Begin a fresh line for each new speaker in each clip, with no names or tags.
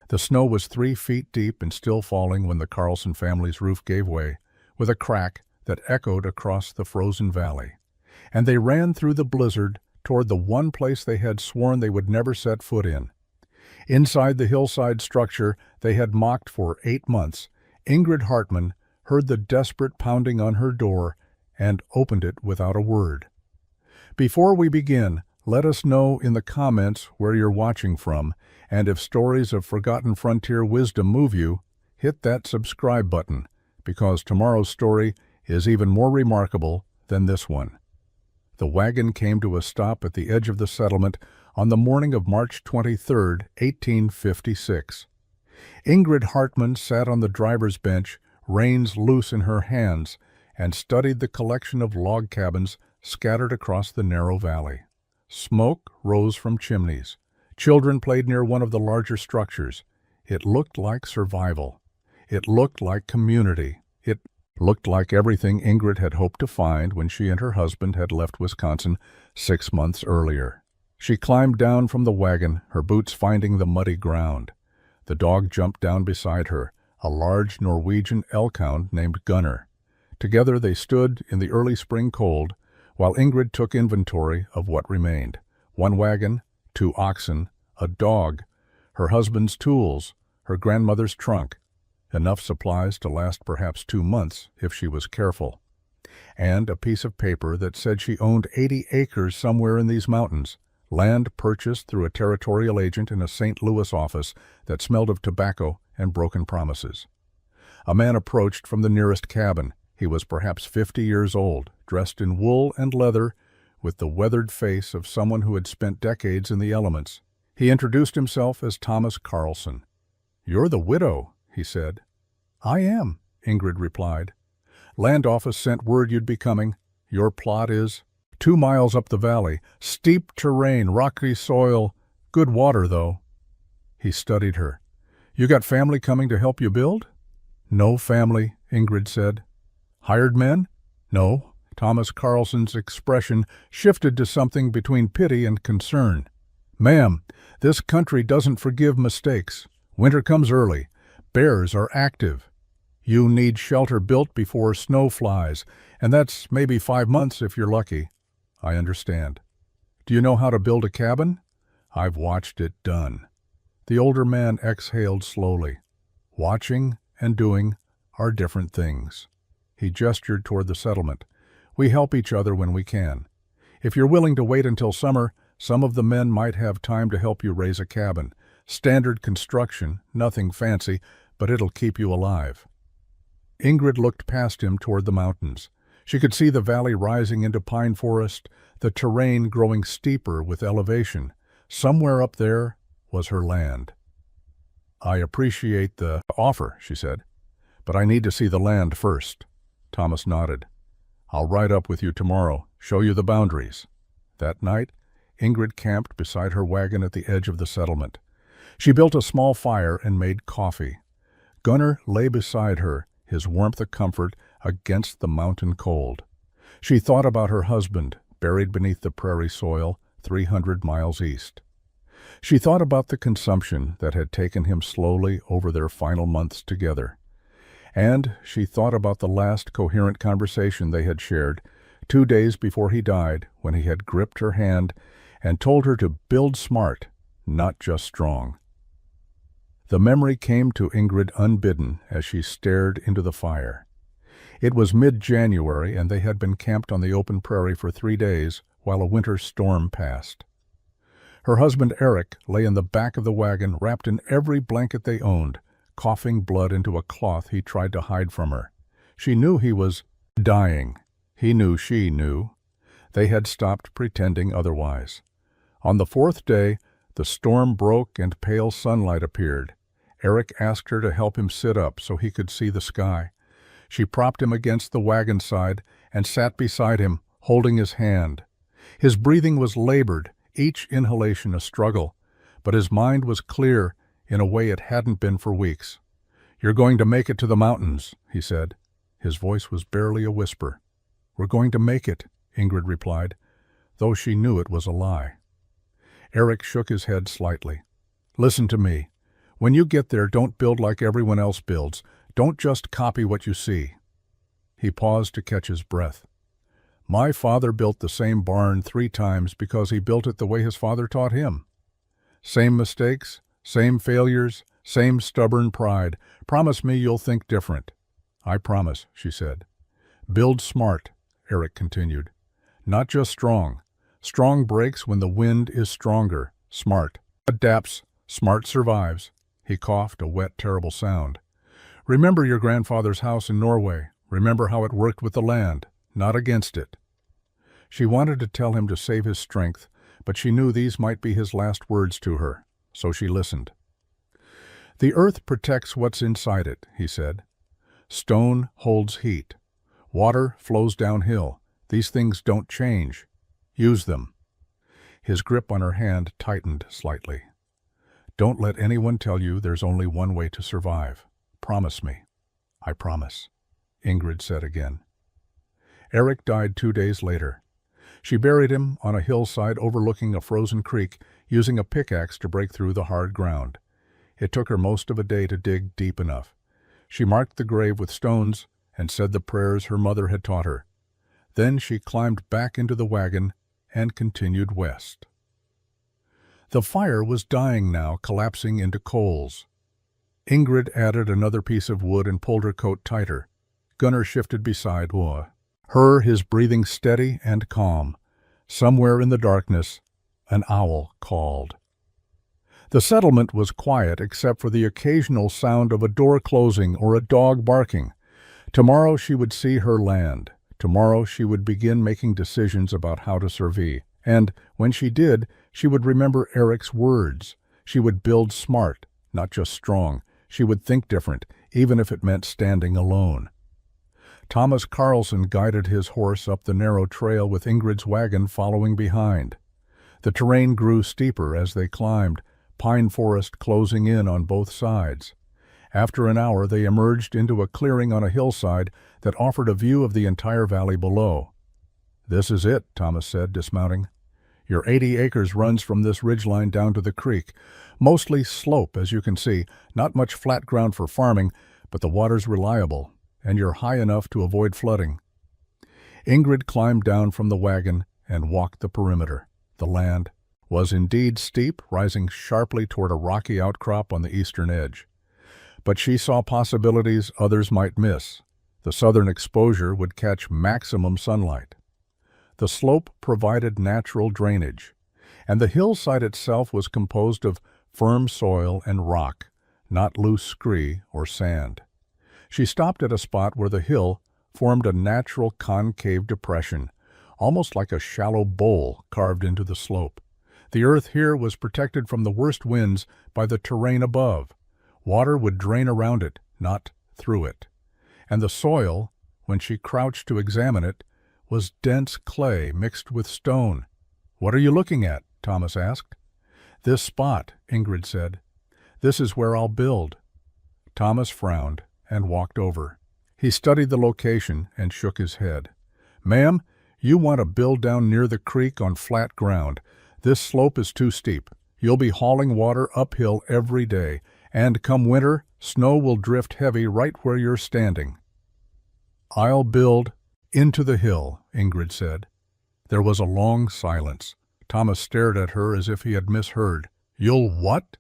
The snow was 3 feet deep and still falling when the Carlson family's roof gave way, with a crack that echoed across the frozen valley. And they ran through the blizzard toward the one place they had sworn they would never set foot in. Inside the Hillside structure they had mocked for 8 months, Ingrid Hartman heard the desperate pounding on her door and opened it without a word. Before we begin, let us know in the comments where you're watching from, and if stories of forgotten frontier wisdom move you, hit that subscribe button, because tomorrow's story is even more remarkable than this one. The wagon came to a stop at the edge of the settlement on the morning of March 23, 1856. Ingrid Hartman sat on the driver's bench, reins loose in her hands, and studied the collection of log cabins scattered across the narrow valley. Smoke rose from chimneys. Children played near one of the larger structures. It looked like survival. It looked like community. It looked like everything Ingrid had hoped to find when she and her husband had left Wisconsin 6 months earlier. She climbed down from the wagon, her boots finding the muddy ground. The dog jumped down beside her, a large Norwegian elkhound named Gunner. Together they stood in the early spring cold, while Ingrid took inventory of what remained. 1 wagon, 2 oxen, a dog, her husband's tools, her grandmother's trunk, enough supplies to last perhaps 2 months if she was careful, and a piece of paper that said she owned 80 acres somewhere in these mountains, land purchased through a territorial agent in a St. Louis office that smelled of tobacco and broken promises. A man approached from the nearest cabin. He was perhaps 50 years old, dressed in wool and leather, with the weathered face of someone who had spent decades in the elements. He introduced himself as Thomas Carlson. "You're the widow," he said. "I am," Ingrid replied. "Land office sent word you'd be coming. Your plot is 2 miles up the valley, steep terrain, rocky soil, good water, though." He studied her. "You got family coming to help you build?" "No family," Ingrid said. "Hired men?" "No." Thomas Carlson's expression shifted to something between pity and concern. "Ma'am, this country doesn't forgive mistakes. Winter comes early. Bears are active. You need shelter built before snow flies, and that's maybe 5 months if you're lucky." "I understand." "Do you know how to build a cabin?" "I've watched it done." The older man exhaled slowly. "Watching and doing are different things." He gestured toward the settlement. "We help each other when we can. If you're willing to wait until summer, some of the men might have time to help you raise a cabin. Standard construction, nothing fancy, but it'll keep you alive." Ingrid looked past him toward the mountains. She could see the valley rising into pine forest, the terrain growing steeper with elevation. Somewhere up there was her land. "I appreciate the offer," she said, "but I need to see the land first." Thomas nodded. "I'll ride up with you tomorrow, show you the boundaries." That night, Ingrid camped beside her wagon at the edge of the settlement. She built a small fire and made coffee. Gunner lay beside her, his warmth a comfort against the mountain cold. She thought about her husband, buried beneath the prairie soil 300 miles east. She thought about the consumption that had taken him slowly over their final months together. And she thought about the last coherent conversation they had shared 2 days before he died, when he had gripped her hand and told her to build smart, not just strong. The memory came to Ingrid unbidden as she stared into the fire. It was mid-January, and they had been camped on the open prairie for 3 days while a winter storm passed. Her husband Eric lay in the back of the wagon, wrapped in every blanket they owned, coughing blood into a cloth he tried to hide from her. She knew he was dying. He knew she knew. They had stopped pretending otherwise. On the 4th day, the storm broke and pale sunlight appeared. Eric asked her to help him sit up so he could see the sky. She propped him against the wagon side and sat beside him, holding his hand. His breathing was labored, each inhalation a struggle, but his mind was clear in a way it hadn't been for weeks. "You're going to make it to the mountains," he said. His voice was barely a whisper. "We're going to make it," Ingrid replied, though she knew it was a lie. Eric shook his head slightly. "Listen to me. When you get there, don't build like everyone else builds. Don't just copy what you see." He paused to catch his breath. "My father built the same barn 3 times because he built it the way his father taught him. Same mistakes, same failures, same stubborn pride. Promise me you'll think different." "I promise," she said. "Build smart," Eric continued. "Not just strong. Strong breaks when the wind is stronger. Smart adapts, smart survives." He coughed, a wet, terrible sound. "Remember your grandfather's house in Norway. Remember how it worked with the land, not against it." She wanted to tell him to save his strength, but she knew these might be his last words to her, so she listened. "The earth protects what's inside it," he said. "Stone holds heat. Water flows downhill. These things don't change. Use them." His grip on her hand tightened slightly. "Don't let anyone tell you there's only one way to survive. Promise me." "I promise," Ingrid said again. Eric died 2 days later. She buried him on a hillside overlooking a frozen creek, using a pickaxe to break through the hard ground. It took her most of a day to dig deep enough. She marked the grave with stones and said the prayers her mother had taught her. Then she climbed back into the wagon and continued west. The fire was dying now, collapsing into coals. Ingrid added another piece of wood and pulled her coat tighter. Gunnar shifted beside her, his breathing steady and calm. Somewhere in the darkness, an owl called. The settlement was quiet except for the occasional sound of a door closing or a dog barking. Tomorrow she would see her land. Tomorrow she would begin making decisions about how to survive. And when she did, she would remember Eric's words. She would build smart, not just strong. She would think different, even if it meant standing alone. Thomas Carlson guided his horse up the narrow trail with Ingrid's wagon following behind. The terrain grew steeper as they climbed, pine forest closing in on both sides. After an hour, they emerged into a clearing on a hillside that offered a view of the entire valley below. "This is it," Thomas said, dismounting. "Your 80 acres runs from this ridgeline down to the creek. Mostly slope, as you can see. Not much flat ground for farming, but the water's reliable, and you're high enough to avoid flooding." Ingrid climbed down from the wagon and walked the perimeter. The land was indeed steep, rising sharply toward a rocky outcrop on the eastern edge. But she saw possibilities others might miss. The southern exposure would catch maximum sunlight. The slope provided natural drainage, and the hillside itself was composed of firm soil and rock, not loose scree or sand. She stopped at a spot where the hill formed a natural concave depression, almost like a shallow bowl carved into the slope. The earth here was protected from the worst winds by the terrain above. Water would drain around it, not through it. And the soil, when she crouched to examine it, was dense clay mixed with stone. "What are you looking at?" Thomas asked. "This spot," Ingrid said. "This is where I'll build." Thomas frowned and walked over. He studied the location and shook his head. "Ma'am, you want to build down near the creek on flat ground. This slope is too steep. You'll be hauling water uphill every day, and come winter, snow will drift heavy right where you're standing." "I'll build into the hill," Ingrid said. There was a long silence. Thomas stared at her as if he had misheard. "You'll what?"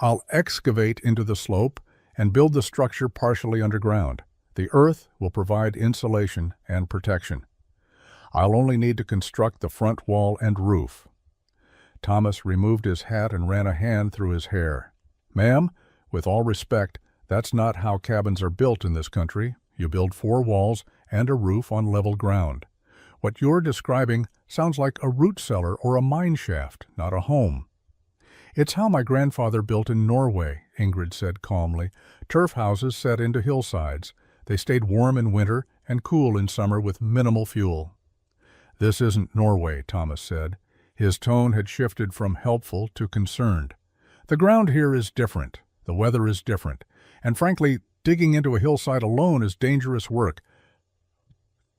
"I'll excavate into the slope and build the structure partially underground. The earth will provide insulation and protection. I'll only need to construct the front wall and roof." Thomas removed his hat and ran a hand through his hair. "Ma'am, with all respect, that's not how cabins are built in this country. You build 4 walls and a roof on level ground. What you're describing sounds like a root cellar or a mine shaft, not a home." "It's how my grandfather built in Norway," Ingrid said calmly. "Turf houses set into hillsides. They stayed warm in winter and cool in summer with minimal fuel." "This isn't Norway," Thomas said. His tone had shifted from helpful to concerned. "The ground here is different. The weather is different. And frankly, digging into a hillside alone is dangerous work.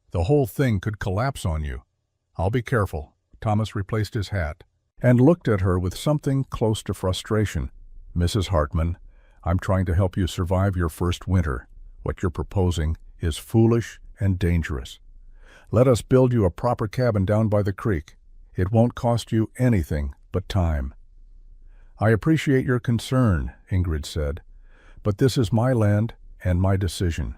The whole thing could collapse on you." "I'll be careful." Thomas replaced his hat and looked at her with something close to frustration. "Mrs. Hartman, I'm trying to help you survive your first winter. What you're proposing is foolish and dangerous. Let us build you a proper cabin down by the creek. It won't cost you anything but time." "I appreciate your concern," Ingrid said, "but this is my land and my decision."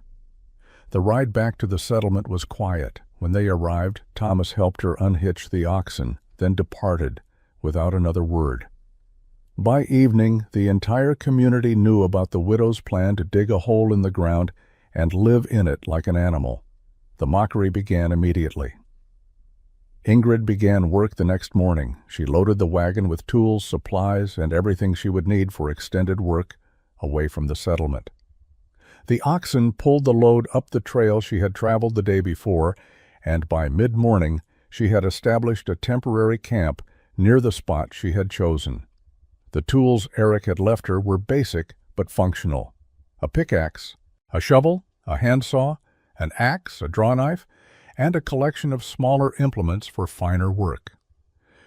The ride back to the settlement was quiet. When they arrived, Thomas helped her unhitch the oxen, then departed without another word. By evening, the entire community knew about the widow's plan to dig a hole in the ground and live in it like an animal. The mockery began immediately. Ingrid began work the next morning. She loaded the wagon with tools, supplies, and everything she would need for extended work away from the settlement. The oxen pulled the load up the trail she had traveled the day before, and by mid-morning she had established a temporary camp near the spot she had chosen. The tools Eric had left her were basic but functional: a pickaxe, a shovel, a handsaw, an axe, a draw knife, and a collection of smaller implements for finer work.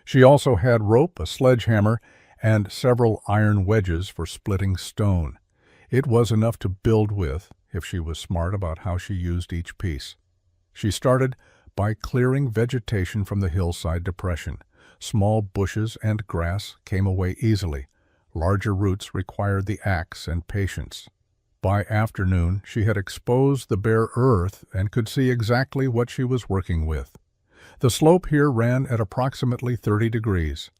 She also had rope, a sledgehammer, and several iron wedges for splitting stone. It was enough to build with if she was smart about how she used each piece. She started by clearing vegetation from the hillside depression. Small bushes and grass came away easily. Larger roots required the axe and patience. By afternoon, she had exposed the bare earth and could see exactly what she was working with. The slope here ran at approximately 30 degrees.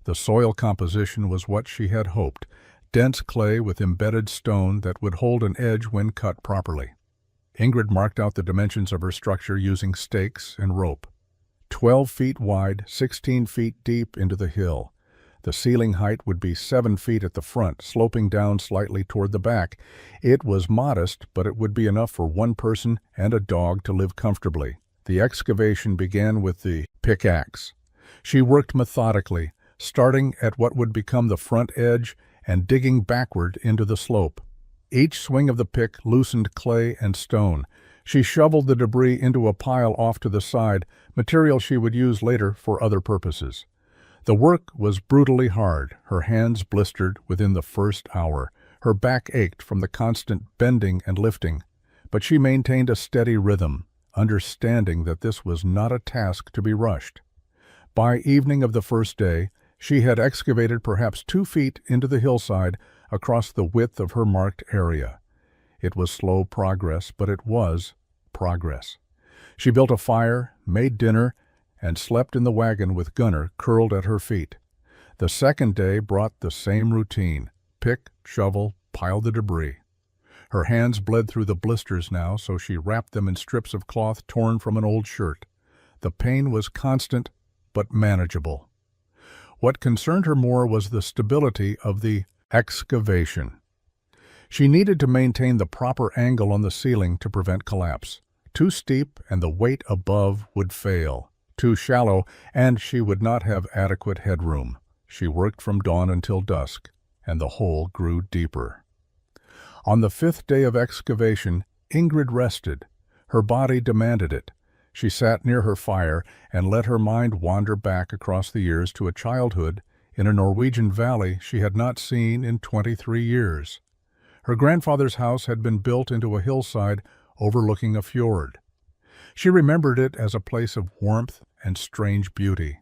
The soil composition was what she had hoped: dense clay with embedded stone that would hold an edge when cut properly. Ingrid marked out the dimensions of her structure using stakes and rope. 12 feet wide, 16 feet deep into the hill. The ceiling height would be 7 feet at the front, sloping down slightly toward the back. It was modest, but it would be enough for one person and a dog to live comfortably. The excavation began with the pickaxe. She worked methodically, starting at what would become the front edge and digging backward into the slope. Each swing of the pick loosened clay and stone. She shoveled the debris into a pile off to the side, material she would use later for other purposes. The work was brutally hard. Her hands blistered within the first hour. Her back ached from the constant bending and lifting. But she maintained a steady rhythm, understanding that this was not a task to be rushed. By evening of the first day, she had excavated perhaps 2 feet into the hillside across the width of her marked area. It was slow progress, but it was progress. She built a fire, made dinner, and slept in the wagon with Gunner curled at her feet. The second day brought the same routine: pick, shovel, pile the debris. Her hands bled through the blisters now, so she wrapped them in strips of cloth torn from an old shirt. The pain was constant, but manageable. What concerned her more was the stability of the excavation. She needed to maintain the proper angle on the ceiling to prevent collapse. Too steep and the weight above would fail. Too shallow, and she would not have adequate headroom. She worked from dawn until dusk, and the hole grew deeper. On the 5th day of excavation, Ingrid rested. Her body demanded it. She sat near her fire and let her mind wander back across the years to a childhood in a Norwegian valley she had not seen in 23 years. Her grandfather's house had been built into a hillside overlooking a fjord. She remembered it as a place of warmth and strange beauty.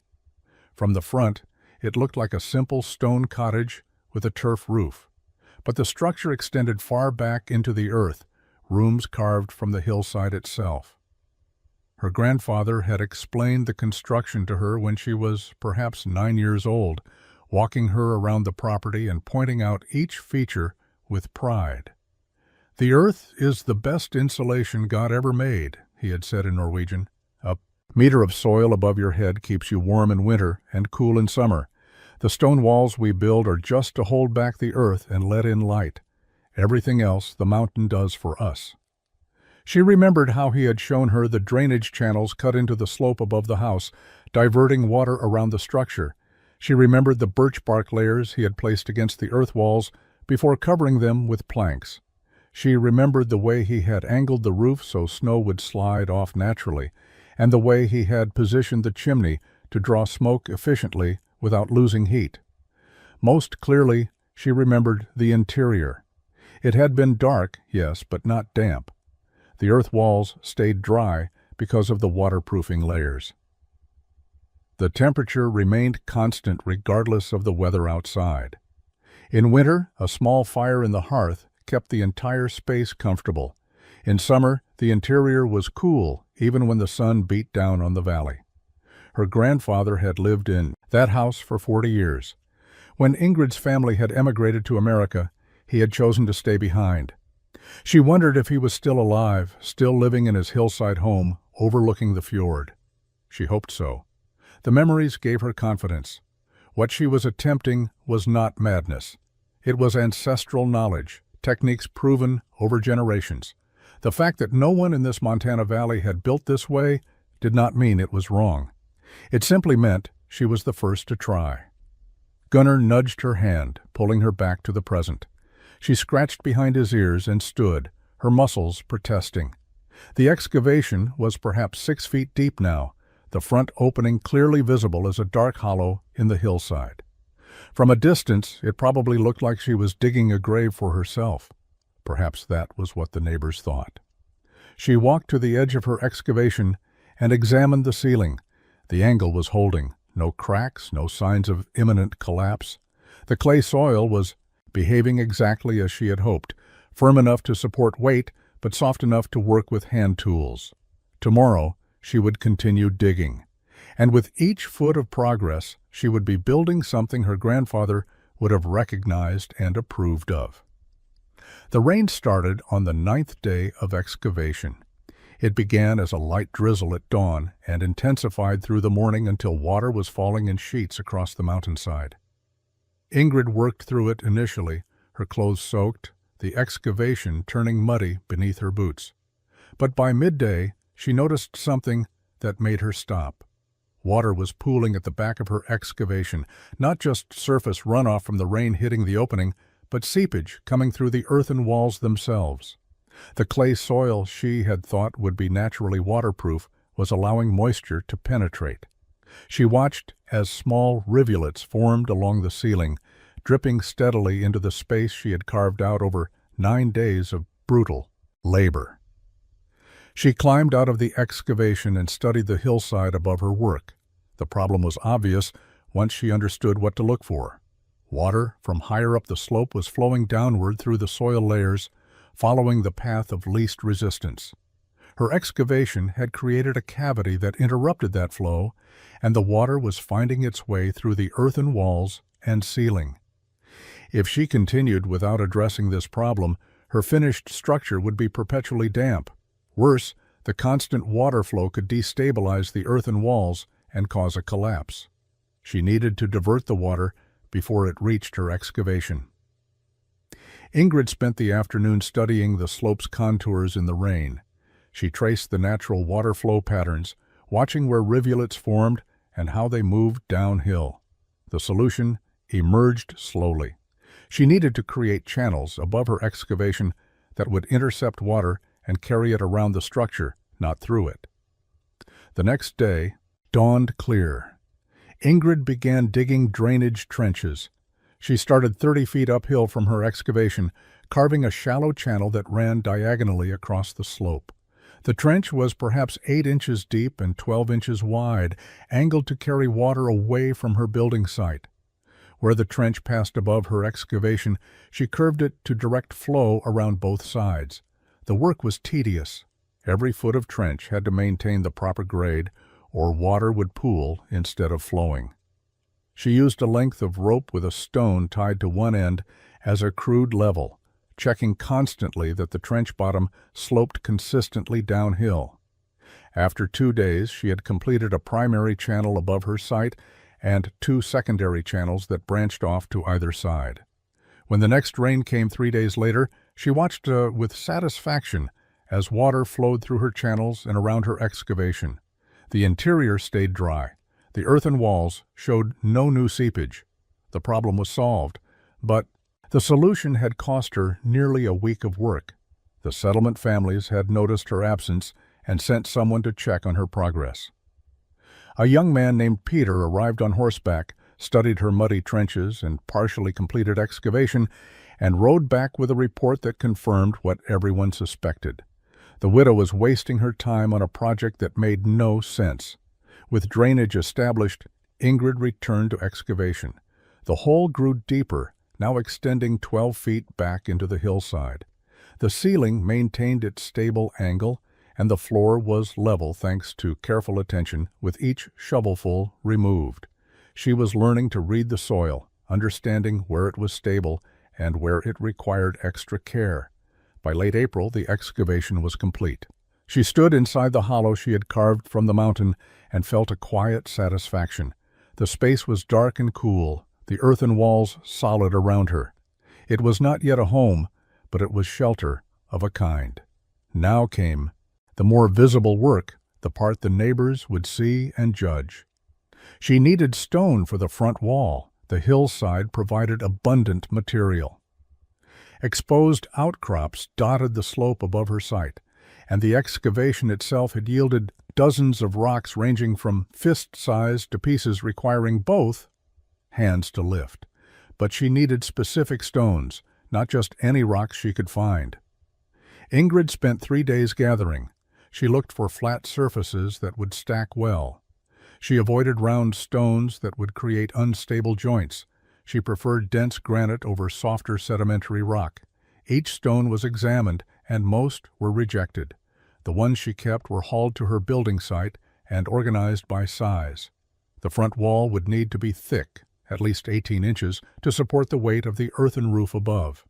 From the front, it looked like a simple stone cottage with a turf roof, but the structure extended far back into the earth, rooms carved from the hillside itself. Her grandfather had explained the construction to her when she was perhaps 9 years old, walking her around the property and pointing out each feature with pride. "The earth is the best insulation God ever made," he had said in Norwegian. "A meter of soil above your head keeps you warm in winter and cool in summer. The stone walls we build are just to hold back the earth and let in light. Everything else the mountain does for us." She remembered how he had shown her the drainage channels cut into the slope above the house, diverting water around the structure. She remembered the birch bark layers he had placed against the earth walls before covering them with planks. She remembered the way he had angled the roof so snow would slide off naturally, and the way he had positioned the chimney to draw smoke efficiently without losing heat. Most clearly, she remembered the interior. It had been dark, yes, but not damp. The earth walls stayed dry because of the waterproofing layers. The temperature remained constant regardless of the weather outside. In winter, a small fire in the hearth kept the entire space comfortable. In summer, the interior was cool even when the sun beat down on the valley. Her grandfather had lived in that house for 40 years. When Ingrid's family had emigrated to America, he had chosen to stay behind. She wondered if he was still alive, still living in his hillside home overlooking the fjord. She hoped so. The memories gave her confidence. What she was attempting was not madness. It was ancestral knowledge, techniques proven over generations. The fact that no one in this Montana valley had built this way did not mean it was wrong. It simply meant she was the first to try. Gunnar nudged her hand, pulling her back to the present. She scratched behind his ears and stood, her muscles protesting. The excavation was perhaps 6 feet deep now, the front opening clearly visible as a dark hollow in the hillside. From a distance, it probably looked like she was digging a grave for herself. Perhaps that was what the neighbors thought. She walked to the edge of her excavation and examined the ceiling. The angle was holding, no cracks, no signs of imminent collapse. The clay soil was behaving exactly as she had hoped, firm enough to support weight, but soft enough to work with hand tools. Tomorrow, she would continue digging. And with each foot of progress, she would be building something her grandfather would have recognized and approved of. The rain started on the 9th day of excavation. It began as a light drizzle at dawn and intensified through the morning until water was falling in sheets across the mountainside. Ingrid worked through it initially, her clothes soaked, the excavation turning muddy beneath her boots. But by midday, she noticed something that made her stop. Water was pooling at the back of her excavation, not just surface runoff from the rain hitting the opening, but seepage coming through the earthen walls themselves. The clay soil she had thought would be naturally waterproof was allowing moisture to penetrate. She watched as small rivulets formed along the ceiling, dripping steadily into the space she had carved out over 9 days of brutal labor. She climbed out of the excavation and studied the hillside above her work. The problem was obvious once she understood what to look for. Water from higher up the slope was flowing downward through the soil layers, following the path of least resistance. Her excavation had created a cavity that interrupted that flow, and the water was finding its way through the earthen walls and ceiling. If she continued without addressing this problem, her finished structure would be perpetually damp. Worse, the constant water flow could destabilize the earthen walls and cause a collapse. She needed to divert the water before it reached her excavation. Ingrid spent the afternoon studying the slope's contours in the rain. She traced the natural water flow patterns, watching where rivulets formed and how they moved downhill. The solution emerged slowly. She needed to create channels above her excavation that would intercept water and carry it around the structure, not through it. The next day dawned clear. Ingrid began digging drainage trenches. She started 30 feet uphill from her excavation, carving a shallow channel that ran diagonally across the slope. The trench was perhaps 8 inches deep and 12 inches wide, angled to carry water away from her building site. Where the trench passed above her excavation, she curved it to direct flow around both sides. The work was tedious. Every foot of trench had to maintain the proper grade, or water would pool instead of flowing. She used a length of rope with a stone tied to one end as a crude level, checking constantly that the trench bottom sloped consistently downhill. After 2 days, she had completed a primary channel above her site and 2 secondary channels that branched off to either side. When the next rain came 3 days later, she watched with satisfaction as water flowed through her channels and around her excavation. The interior stayed dry. The earthen walls showed no new seepage. The problem was solved, but the solution had cost her nearly a week of work. The settlement families had noticed her absence and sent someone to check on her progress. A young man named Peter arrived on horseback, studied her muddy trenches and partially completed excavation, and rode back with a report that confirmed what everyone suspected. The widow was wasting her time on a project that made no sense. With drainage established, Ingrid returned to excavation. The hole grew deeper, now extending 12 feet back into the hillside. The ceiling maintained its stable angle, and the floor was level thanks to careful attention with each shovelful removed. She was learning to read the soil, understanding where it was stable and where it required extra care. By late April, the excavation was complete. She stood inside the hollow she had carved from the mountain and felt a quiet satisfaction. The space was dark and cool, the earthen walls solid around her. It was not yet a home, but it was shelter of a kind. Now came the more visible work, the part the neighbors would see and judge. She needed stone for the front wall. The hillside provided abundant material. Exposed outcrops dotted the slope above her site, and the excavation itself had yielded dozens of rocks ranging from fist-size to pieces requiring both hands to lift. But she needed specific stones, not just any rocks she could find. Ingrid spent 3 days gathering. She looked for flat surfaces that would stack well. She avoided round stones that would create unstable joints. She preferred dense granite over softer sedimentary rock. Each stone was examined, and most were rejected. The ones she kept were hauled to her building site and organized by size. The front wall would need to be thick, at least 18 inches, to support the weight of the earthen roof above.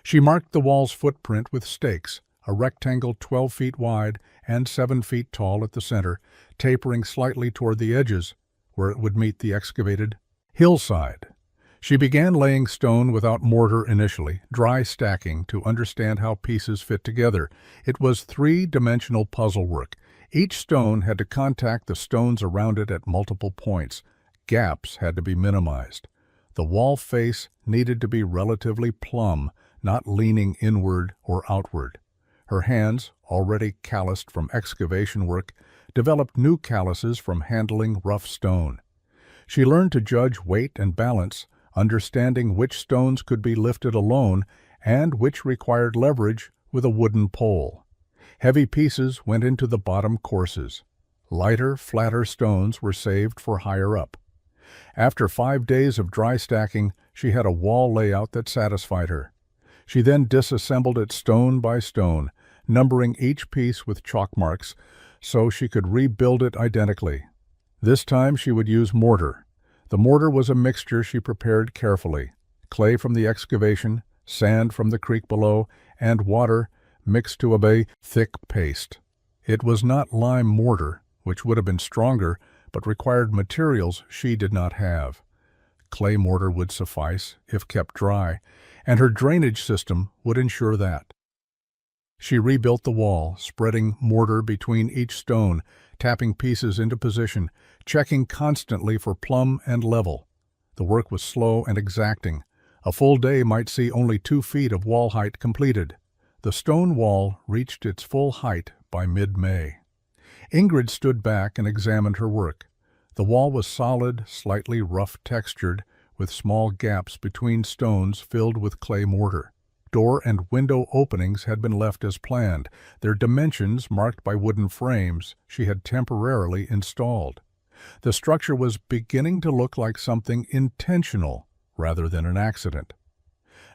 She marked the wall's footprint with stakes, a rectangle 12 feet wide and 7 feet tall at the center, tapering slightly toward the edges, where it would meet the excavated hillside. She began laying stone without mortar initially, dry stacking to understand how pieces fit together. It was three-dimensional puzzle work. Each stone had to contact the stones around it at multiple points. Gaps had to be minimized. The wall face needed to be relatively plumb, not leaning inward or outward. Her hands, already calloused from excavation work, developed new calluses from handling rough stone. She learned to judge weight and balance, understanding which stones could be lifted alone and which required leverage with a wooden pole. Heavy pieces went into the bottom courses. Lighter, flatter stones were saved for higher up. After 5 days of dry stacking, she had a wall layout that satisfied her. She then disassembled it stone by stone, numbering each piece with chalk marks so she could rebuild it identically. This time she would use mortar. The mortar was a mixture she prepared carefully: clay from the excavation, sand from the creek below, and water mixed to a thick paste. It was not lime mortar, which would have been stronger, but required materials she did not have. Clay mortar would suffice if kept dry, and her drainage system would ensure that. She rebuilt the wall, spreading mortar between each stone, tapping pieces into position, checking constantly for plumb and level. The work was slow and exacting. A full day might see only 2 feet of wall height completed. The stone wall reached its full height by mid-May. Ingrid stood back and examined her work. The wall was solid, slightly rough-textured, with small gaps between stones filled with clay mortar. Door and window openings had been left as planned, their dimensions marked by wooden frames she had temporarily installed. The structure was beginning to look like something intentional rather than an accident.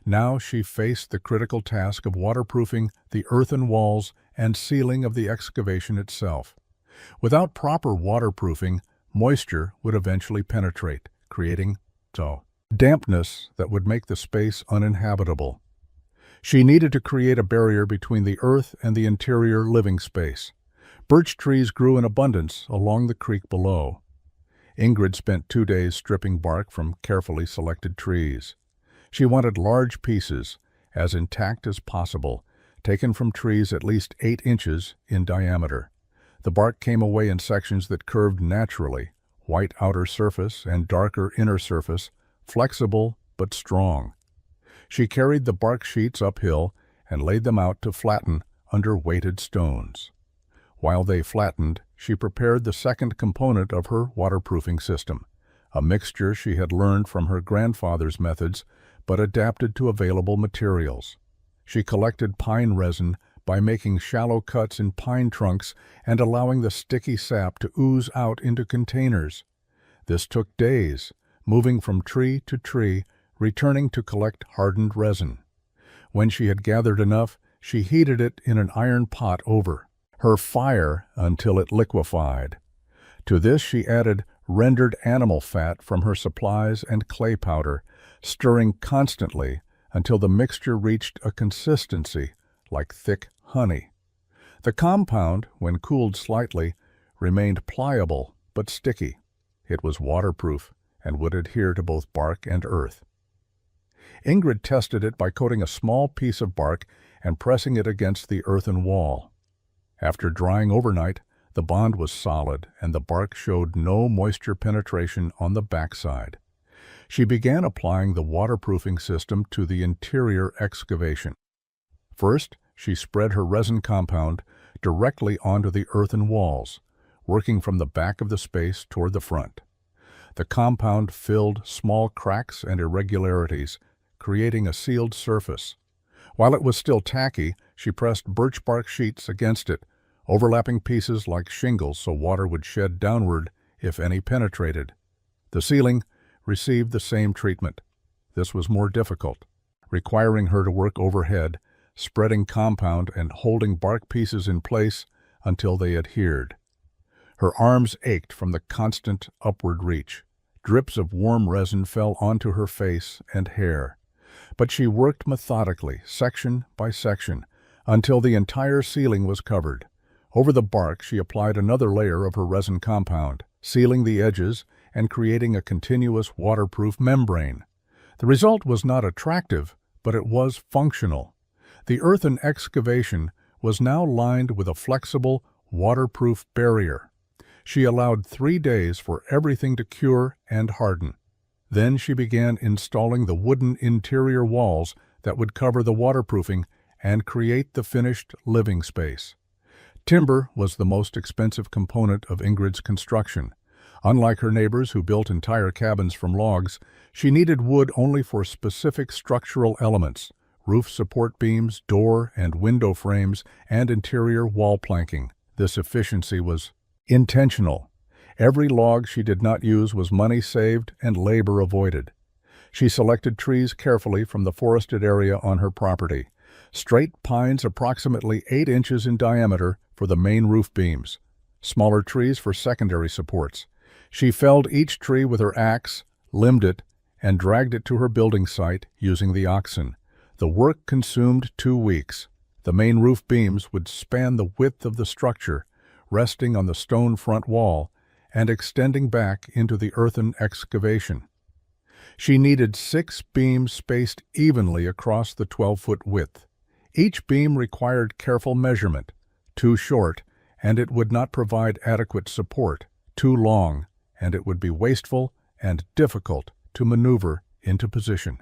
Now she faced the critical task of waterproofing the earthen walls and ceiling of the excavation itself. Without proper waterproofing, moisture would eventually penetrate, creating dampness that would make the space uninhabitable. She needed to create a barrier between the earth and the interior living space. Birch trees grew in abundance along the creek below. Ingrid spent 2 days stripping bark from carefully selected trees. She wanted large pieces, as intact as possible, taken from trees at least 8 inches in diameter. The bark came away in sections that curved naturally, white outer surface and darker inner surface, flexible but strong. She carried the bark sheets uphill and laid them out to flatten under weighted stones. While they flattened, she prepared the second component of her waterproofing system, a mixture she had learned from her grandfather's methods but adapted to available materials. She collected pine resin by making shallow cuts in pine trunks and allowing the sticky sap to ooze out into containers. This took days, moving from tree to tree, returning to collect hardened resin. When she had gathered enough, she heated it in an iron pot over her fire until it liquefied. To this she added rendered animal fat from her supplies and clay powder, stirring constantly until the mixture reached a consistency like thick honey. The compound, when cooled slightly, remained pliable but sticky. It was waterproof and would adhere to both bark and earth. Ingrid tested it by coating a small piece of bark and pressing it against the earthen wall. After drying overnight, the bond was solid and the bark showed no moisture penetration on the backside. She began applying the waterproofing system to the interior excavation. First, she spread her resin compound directly onto the earthen walls, working from the back of the space toward the front. The compound filled small cracks and irregularities, creating a sealed surface. While it was still tacky, she pressed birch bark sheets against it, overlapping pieces like shingles so water would shed downward if any penetrated. The ceiling received the same treatment. This was more difficult, requiring her to work overhead, spreading compound and holding bark pieces in place until they adhered. Her arms ached from the constant upward reach. Drips of warm resin fell onto her face and hair. But she worked methodically, section by section, until the entire ceiling was covered. Over the bark, she applied another layer of her resin compound, sealing the edges and creating a continuous waterproof membrane. The result was not attractive, but it was functional. The earthen excavation was now lined with a flexible, waterproof barrier. She allowed 3 days for everything to cure and harden. Then she began installing the wooden interior walls that would cover the waterproofing and create the finished living space. Timber was the most expensive component of Ingrid's construction. Unlike her neighbors who built entire cabins from logs, she needed wood only for specific structural elements: roof support beams, door and window frames, and interior wall planking. This efficiency was intentional. Every log she did not use was money saved and labor avoided. She selected trees carefully from the forested area on her property. Straight pines approximately 8 inches in diameter for the main roof beams, smaller trees for secondary supports. She felled each tree with her axe, limbed it, and dragged it to her building site using the oxen. The work consumed 2 weeks. The main roof beams would span the width of the structure, resting on the stone front wall and extending back into the earthen excavation. She needed 6 beams spaced evenly across the 12-foot width. Each beam required careful measurement. Too short, and it would not provide adequate support. Too long, and it would be wasteful and difficult to maneuver into position.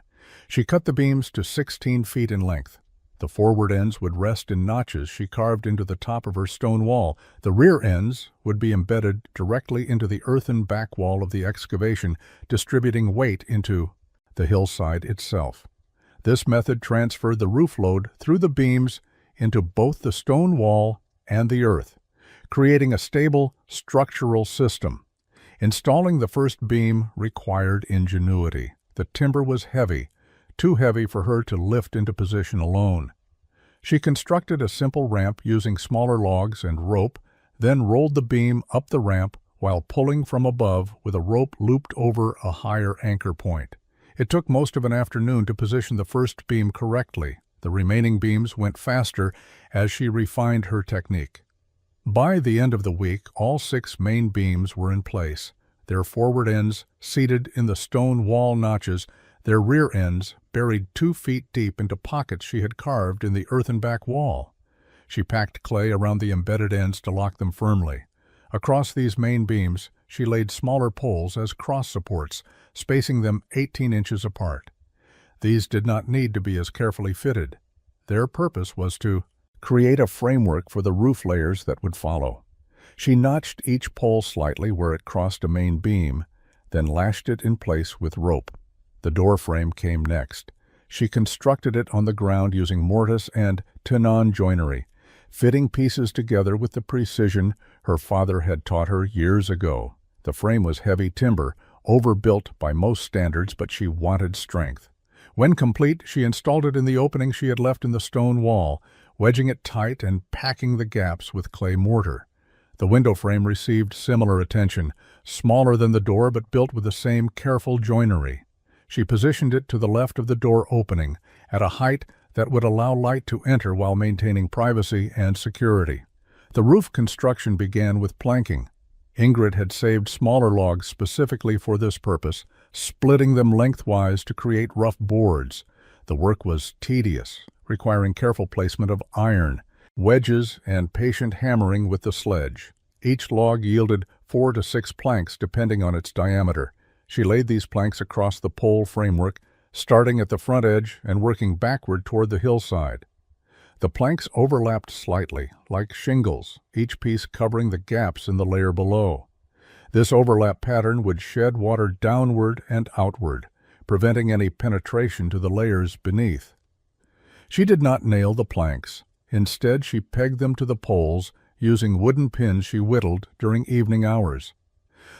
She cut the beams to 16 feet in length. The forward ends would rest in notches she carved into the top of her stone wall. The rear ends would be embedded directly into the earthen back wall of the excavation, distributing weight into the hillside itself. This method transferred the roof load through the beams into both the stone wall and the earth, creating a stable structural system. Installing the first beam required ingenuity. The timber was heavy, too heavy for her to lift into position alone. She constructed a simple ramp using smaller logs and rope, then rolled the beam up the ramp while pulling from above with a rope looped over a higher anchor point. It took most of an afternoon to position the first beam correctly. The remaining beams went faster as she refined her technique. By the end of the week, all 6 main beams were in place, their forward ends seated in the stone wall notches, their rear ends buried 2 feet deep into pockets she had carved in the earthen back wall. She packed clay around the embedded ends to lock them firmly. Across these main beams, she laid smaller poles as cross supports, spacing them 18 inches apart. These did not need to be as carefully fitted. Their purpose was to create a framework for the roof layers that would follow. She notched each pole slightly where it crossed a main beam, then lashed it in place with rope. The door frame came next. She constructed it on the ground using mortise and tenon joinery, fitting pieces together with the precision her father had taught her years ago. The frame was heavy timber, overbuilt by most standards, but she wanted strength. When complete, she installed it in the opening she had left in the stone wall, wedging it tight and packing the gaps with clay mortar. The window frame received similar attention, smaller than the door but built with the same careful joinery. She positioned it to the left of the door opening, at a height that would allow light to enter while maintaining privacy and security. The roof construction began with planking. Ingrid had saved smaller logs specifically for this purpose, splitting them lengthwise to create rough boards. The work was tedious, requiring careful placement of iron, wedges, and patient hammering with the sledge. Each log yielded 4 to 6 planks depending on its diameter. She laid these planks across the pole framework, starting at the front edge and working backward toward the hillside. The planks overlapped slightly, like shingles, each piece covering the gaps in the layer below. This overlap pattern would shed water downward and outward, preventing any penetration to the layers beneath. She did not nail the planks. Instead, she pegged them to the poles using wooden pins she whittled during evening hours.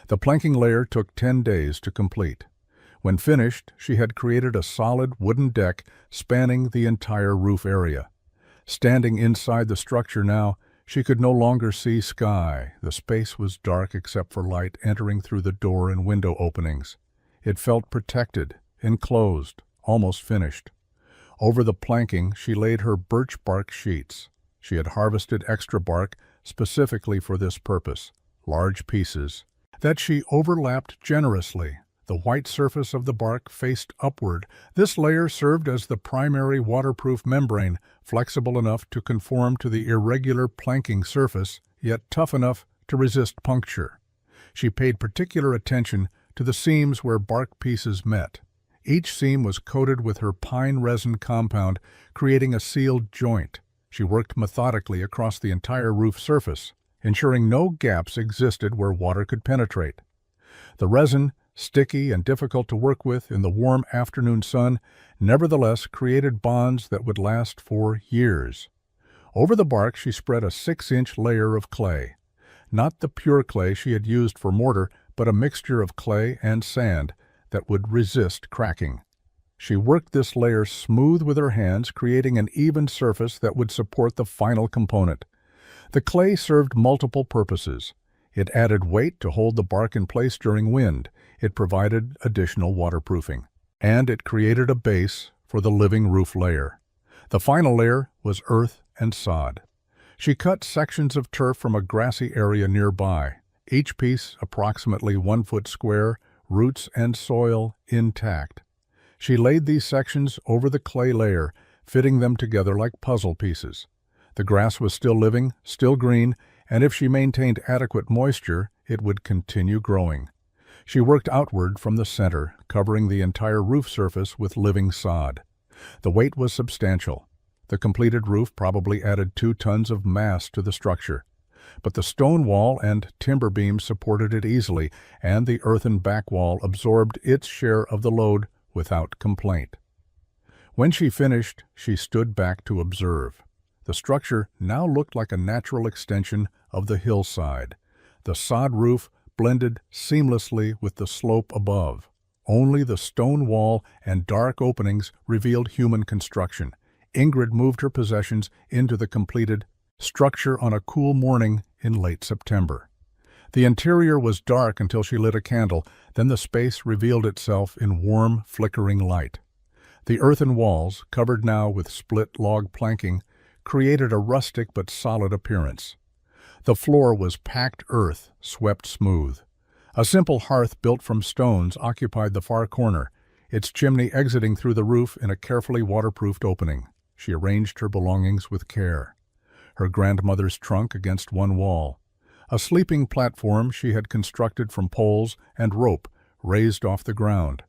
The planking layer took 10 days to complete. When finished, she had created a solid wooden deck spanning the entire roof area. Standing inside the structure now, she could no longer see sky. The space was dark except for light entering through the door and window openings. It felt protected, enclosed, almost finished. Over the planking, she laid her birch bark sheets. She had harvested extra bark specifically for this purpose, large pieces, that she overlapped generously. The white surface of the bark faced upward. This layer served as the primary waterproof membrane, flexible enough to conform to the irregular planking surface, yet tough enough to resist puncture. She paid particular attention to the seams where bark pieces met. Each seam was coated with her pine resin compound, creating a sealed joint. She worked methodically across the entire roof surface, ensuring no gaps existed where water could penetrate. The resin, sticky and difficult to work with in the warm afternoon sun, nevertheless created bonds that would last for years. Over the bark, she spread a 6-inch layer of clay. Not the pure clay she had used for mortar, but a mixture of clay and sand that would resist cracking. She worked this layer smooth with her hands, creating an even surface that would support the final component. The clay served multiple purposes. It added weight to hold the bark in place during wind. It provided additional waterproofing. And it created a base for the living roof layer. The final layer was earth and sod. She cut sections of turf from a grassy area nearby, each piece approximately 1 foot square, roots and soil intact. She laid these sections over the clay layer, fitting them together like puzzle pieces. The grass was still living, still green, and if she maintained adequate moisture, it would continue growing. She worked outward from the center, covering the entire roof surface with living sod. The weight was substantial. The completed roof probably added 2 tons of mass to the structure. But the stone wall and timber beams supported it easily, and the earthen back wall absorbed its share of the load without complaint. When she finished, she stood back to observe. The structure now looked like a natural extension of the hillside. The sod roof blended seamlessly with the slope above. Only the stone wall and dark openings revealed human construction. Ingrid moved her possessions into the completed structure on a cool morning in late September. The interior was dark until she lit a candle, then the space revealed itself in warm, flickering light. The earthen walls, covered now with split log planking, created a rustic but solid appearance. The floor was packed earth, swept smooth. A simple hearth built from stones occupied the far corner, its chimney exiting through the roof in a carefully waterproofed opening. She arranged her belongings with care. Her grandmother's trunk against one wall. A sleeping platform she had constructed from poles and rope raised off the ground.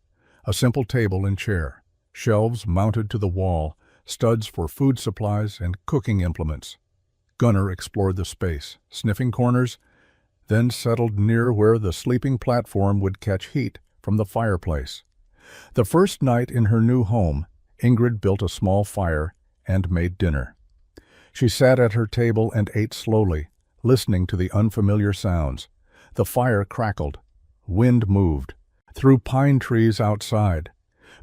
A simple table and chair. Shelves mounted to the wall, studs for food supplies and cooking implements. Gunnar explored the space, sniffing corners, then settled near where the sleeping platform would catch heat from the fireplace. The first night in her new home, Ingrid built a small fire and made dinner. She sat at her table and ate slowly, listening to the unfamiliar sounds. The fire crackled. Wind moved through pine trees outside.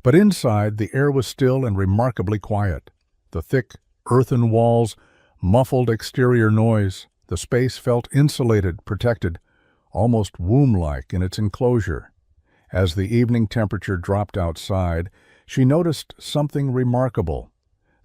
But inside, the air was still and remarkably quiet. The thick, earthen walls muffled exterior noise. The space felt insulated, protected, almost womb-like in its enclosure. As the evening temperature dropped outside, she noticed something remarkable.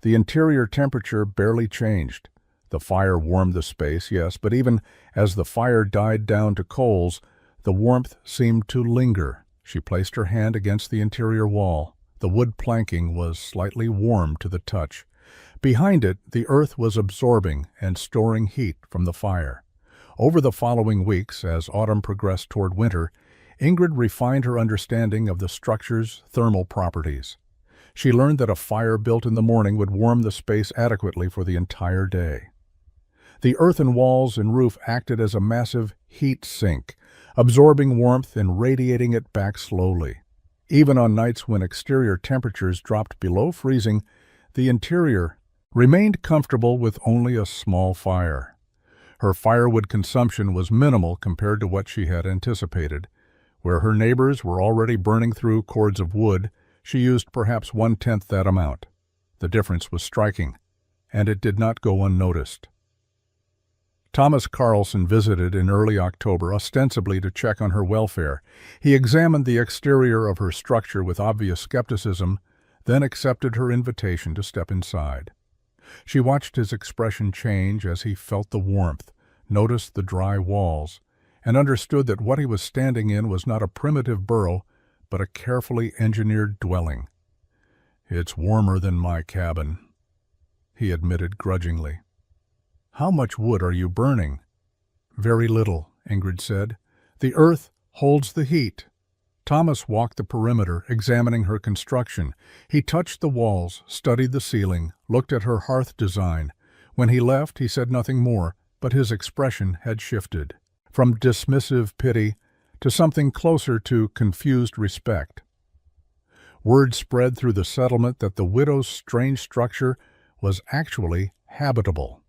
The interior temperature barely changed. The fire warmed the space, yes, but even as the fire died down to coals, the warmth seemed to linger. She placed her hand against the interior wall. The wood planking was slightly warm to the touch. Behind it, the earth was absorbing and storing heat from the fire. Over the following weeks, as autumn progressed toward winter, Ingrid refined her understanding of the structure's thermal properties. She learned that a fire built in the morning would warm the space adequately for the entire day. The earthen walls and roof acted as a massive heat sink, absorbing warmth and radiating it back slowly. Even on nights when exterior temperatures dropped below freezing, the interior remained comfortable with only a small fire. Her firewood consumption was minimal compared to what she had anticipated. Where her neighbors were already burning through cords of wood, she used perhaps 1/10 that amount. The difference was striking, and it did not go unnoticed. Thomas Carlson visited in early October, ostensibly to check on her welfare. He examined the exterior of her structure with obvious skepticism, then accepted her invitation to step inside. She watched his expression change as he felt the warmth, noticed the dry walls, and understood that what he was standing in was not a primitive burrow, but a carefully engineered dwelling. "It's warmer than my cabin," he admitted grudgingly. "How much wood are you burning?" "Very little," Ingrid said. "The earth holds the heat." Thomas walked the perimeter, examining her construction. He touched the walls, studied the ceiling, looked at her hearth design. When he left, he said nothing more, but his expression had shifted from dismissive pity to something closer to confused respect. Word spread through the settlement that the widow's strange structure was actually habitable.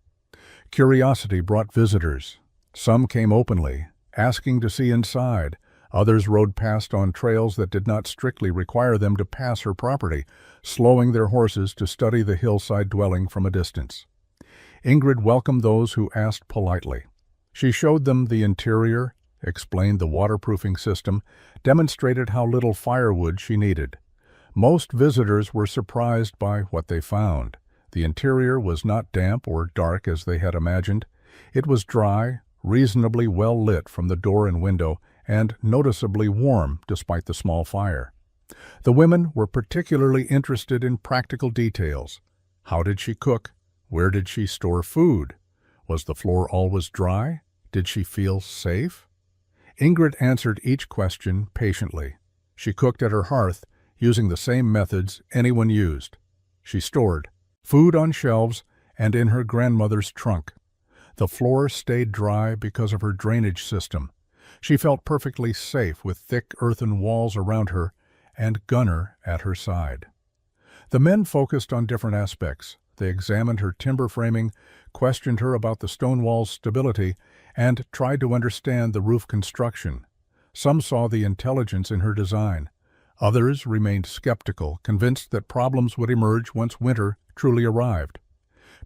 Curiosity brought visitors. Some came openly, asking to see inside. Others rode past on trails that did not strictly require them to pass her property, slowing their horses to study the hillside dwelling from a distance. Ingrid welcomed those who asked politely. She showed them the interior, explained the waterproofing system, demonstrated how little firewood she needed. Most visitors were surprised by what they found. The interior was not damp or dark as they had imagined. It was dry, reasonably well lit from the door and window, and noticeably warm despite the small fire. The women were particularly interested in practical details. How did she cook? Where did she store food? Was the floor always dry? Did she feel safe? Ingrid answered each question patiently. She cooked at her hearth, using the same methods anyone used. She stored food on shelves and in her grandmother's trunk. The floor stayed dry because of her drainage system. She felt perfectly safe with thick earthen walls around her and Gunner at her side. The men focused on different aspects. They examined her timber framing, questioned her about the stone wall's stability, and tried to understand the roof construction. Some saw the intelligence in her design. Others remained skeptical, convinced that problems would emerge once winter truly arrived.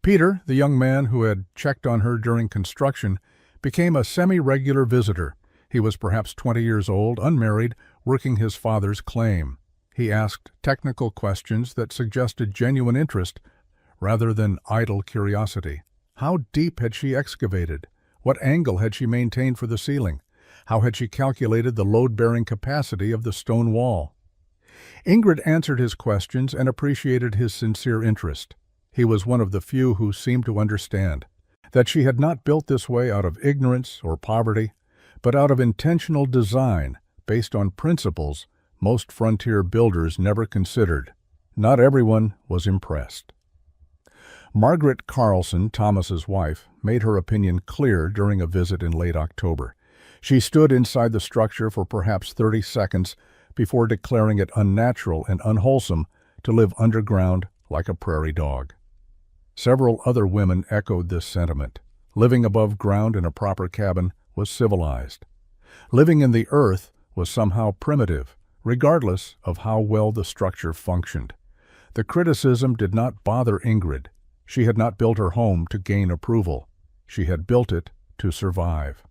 Peter, the young man who had checked on her during construction, became a semi-regular visitor. He was perhaps 20 years old, unmarried, working his father's claim. He asked technical questions that suggested genuine interest rather than idle curiosity. How deep had she excavated? What angle had she maintained for the ceiling? How had she calculated the load-bearing capacity of the stone wall? Ingrid answered his questions and appreciated his sincere interest. He was one of the few who seemed to understand that she had not built this way out of ignorance or poverty, but out of intentional design based on principles most frontier builders never considered. Not everyone was impressed. Margaret Carlson, Thomas's wife, made her opinion clear during a visit in late October. She stood inside the structure for perhaps 30 seconds, before declaring it unnatural and unwholesome to live underground like a prairie dog. Several other women echoed this sentiment. Living above ground in a proper cabin was civilized. Living in the earth was somehow primitive, regardless of how well the structure functioned. The criticism did not bother Ingrid. She had not built her home to gain approval. She had built it to survive.